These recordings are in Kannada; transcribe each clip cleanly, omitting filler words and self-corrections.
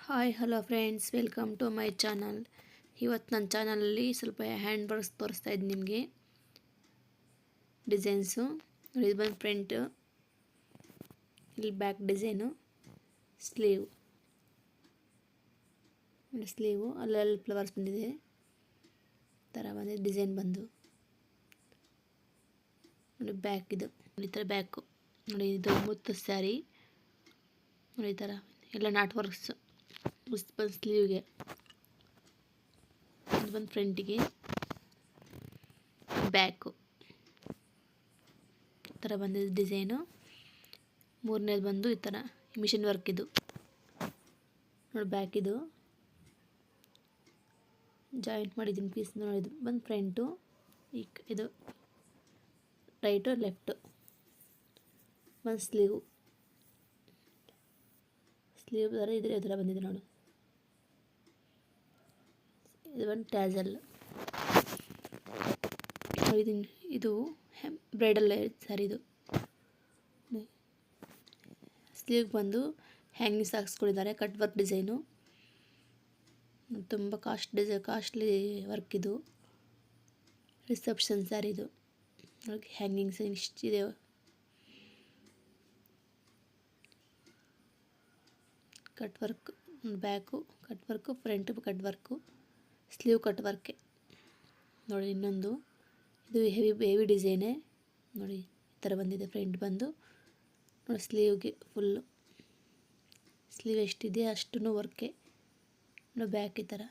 Hi hello friends, welcome to my channel. ಇವತ್ತು ನನ್ನ ಚಾನಲಲ್ಲಿ ಸ್ವಲ್ಪ ಹ್ಯಾಂಡ್ ವರ್ಕ್ಸ್ ತೋರಿಸ್ತಾ ಇದ್ದೀನಿ ನಿಮಗೆ. ಡಿಸೈನ್ಸು ನೋಡಿ, ಇದು ಬಂದು ಫ್ರಂಟ್, ಇಲ್ಲಿ ಬ್ಯಾಕ್ ಡಿಸೈನು, ಸ್ಲೀವು ಅಲ್ಲಲ್ಲಿ ಫ್ಲವರ್ಸ್ ಬಂದಿದೆ ಥರ ಬಂದಿದೆ. ಡಿಸೈನ್ ಬಂದು ನೋಡಿ, ಬ್ಯಾಕ್ ಇದು ಈ ಥರ ಬ್ಯಾಕು ನೋಡಿ. ಇದು ಮುತ್ತು ಸ್ಯಾರಿ ನೋಡಿ, ಈ ಥರ ಎಲ್ಲ ನಾಟ್ ವರ್ಕ್ಸ್ ಬಂದು ಸ್ಲೀವ್ಗೆ, ಇದು ಬಂದು ಫ್ರಂಟಿಗೆ, ಬ್ಯಾಕು ಈ ಥರ ಬಂದಿದೆ ಡಿಸೈನು. ಮೂರನೇದು ಬಂದು ಈ ಥರ ಮಿಷಿನ್ ವರ್ಕ್ ಇದು ನೋಡಿ. ಬ್ಯಾಕ್ ಇದು ಜಾಯಿಂಟ್ ಮಾಡಿದ್ದೀನಿ ಪೀಸ್ ನೋಡಿದ್ದು ಬಂದು ಫ್ರಂಟು, ಇದು ರೈಟು ಲೆಫ್ಟು ಬಂದು ಸ್ಲೀವ್ ಥರ ಇದೇ ಥರ ಬಂದಿದೆ ನೋಡು. ಇದು ಒಂದು ಟ್ಯಾಸಲ್, ಇದು ಬ್ರೈಡಲ್ ಸ್ಯಾರಿ. ಇದು ಸ್ಲೀವ್ ಬಂದು ಹ್ಯಾಂಗಿಂಗ್ಸ್ ಹಾಕ್ಸ್ಕೊಂಡಿದ್ದಾರೆ, ಕಟ್ ವರ್ಕ್ ಡಿಸೈನು. ತುಂಬ ಕಾಸ್ಟ್ಲಿ ವರ್ಕ್ ಇದು. ರಿಸೆಪ್ಷನ್ ಸ್ಯಾರಿ ಇದು ನೋಡಿ. ಹ್ಯಾಂಗಿಂಗ್ಸ್ ಇಷ್ಟಿದೆ. Cut work back cut work, front cut work, sleeve cut ವರ್ಕೆ ನೋಡಿ. ಇನ್ನೊಂದು ಇದು ಹೆವಿ ಡಿಸೈನೇ ನೋಡಿ, ಈ ಥರ ಬಂದಿದೆ. ಫ್ರಂಟ್ ಬಂದು ನೋಡಿ, ಸ್ಲೀವ್ಗೆ ಫುಲ್ಲು ಸ್ಲೀವ್ ಎಷ್ಟಿದೆ ಅಷ್ಟು ವರ್ಕೆ ನೋಡಿ. ಬ್ಯಾಕ್ ಈ ಥರ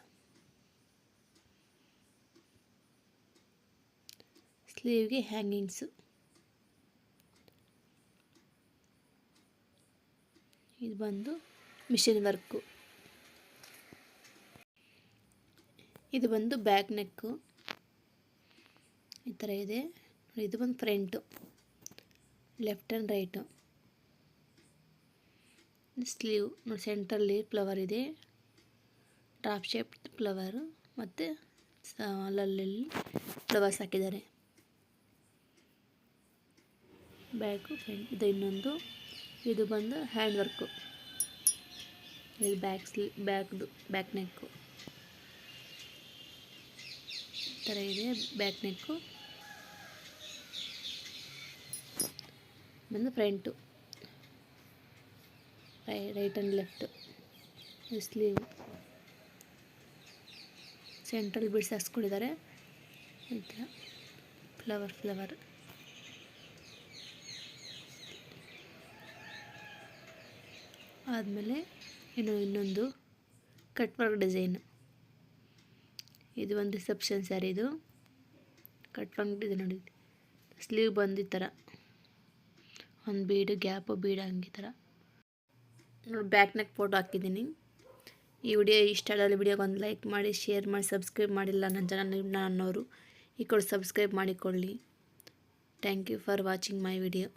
ಸ್ಲೀವ್ಗೆ ಹ್ಯಾಂಗಿಂಗ್ಸು. ಇದು ಬಂದು ಮಿಷಿನ್ ವರ್ಕು. ಇದು ಬಂದು ಬ್ಯಾಕ್ ನೆಕ್ಕು ಈ ಥರ ಇದೆ. ಇದು ಬಂದು front, left and right. Sleeve ನೋಡಿ, ಸೆಂಟ್ರಲ್ಲಿ ಫ್ಲವರ್ ಇದೆ, ಡ್ರಾಪ್ ಶೇಪ್ ಫ್ಲವರು, ಮತ್ತು ಅಲ್ಲಲ್ಲಿ ಫ್ಲವರ್ಸ್ ಹಾಕಿದ್ದಾರೆ. ಬ್ಯಾಕು ಫ್ರಂಟ್ ಇದು ಇನ್ನೊಂದು. ಇದು ಬಂದು ಹ್ಯಾಂಡ್ ವರ್ಕು. ಇದು ಬ್ಯಾಕ್ ನೆಕ್ಕು ಈ ಥರ ಇದೆ. ಬ್ಯಾಕ್ ನೆಕ್ಕು ಬಂದು ಫ್ರಂಟು, ರೈಟ್ ಆ್ಯಂಡ್ ಲೆಫ್ಟು. ಇದು ಸ್ಲೀವ್ ಸೆಂಟ್ರಲ್ ಬಿಡ್ಸ್ ಹಾಕ್ಸ್ಕೊಂಡಿದ್ದಾರೆ ಈ ಥರ ಫ್ಲವರ್. ಆದಮೇಲೆ ಇನ್ನೊಂದು ಕಟ್ ವರ್ಕ್ ಡಿಸೈನು. ಇದು ಒಂದು ರಿಸೆಪ್ಷನ್ ಸ್ಯಾರಿ. ಇದು ಕಟ್ ವರ್ಕ್ ಡಿಸೈನ್ ನೋಡಿ. ಸ್ಲೀವ್ ಬಂದು ಈ ಥರ ಒಂದು ಬೀಡು ಗ್ಯಾಪು ಬೀಡು ಹಂಗೆ ಥರ ನೋಡಿ. ಬ್ಯಾಕ್ ನೆಕ್ ಫೋಟೋ ಹಾಕಿದ್ದೀನಿ. ಈ ವಿಡಿಯೋ ಇಷ್ಟ ಆದಲ್ಲಿ ವಿಡಿಯೋಗೆ ಒಂದು ಲೈಕ್ ಮಾಡಿ, ಶೇರ್ ಮಾಡಿ, ಸಬ್ಸ್ಕ್ರೈಬ್ ಮಾಡಿಲ್ಲ ನನ್ನ ಚಾನಲ್ ನನ್ನವರು ಈ ಕಡೆ ಸಬ್ಸ್ಕ್ರೈಬ್ ಮಾಡಿಕೊಳ್ಳಿ. Thank you for watching my video.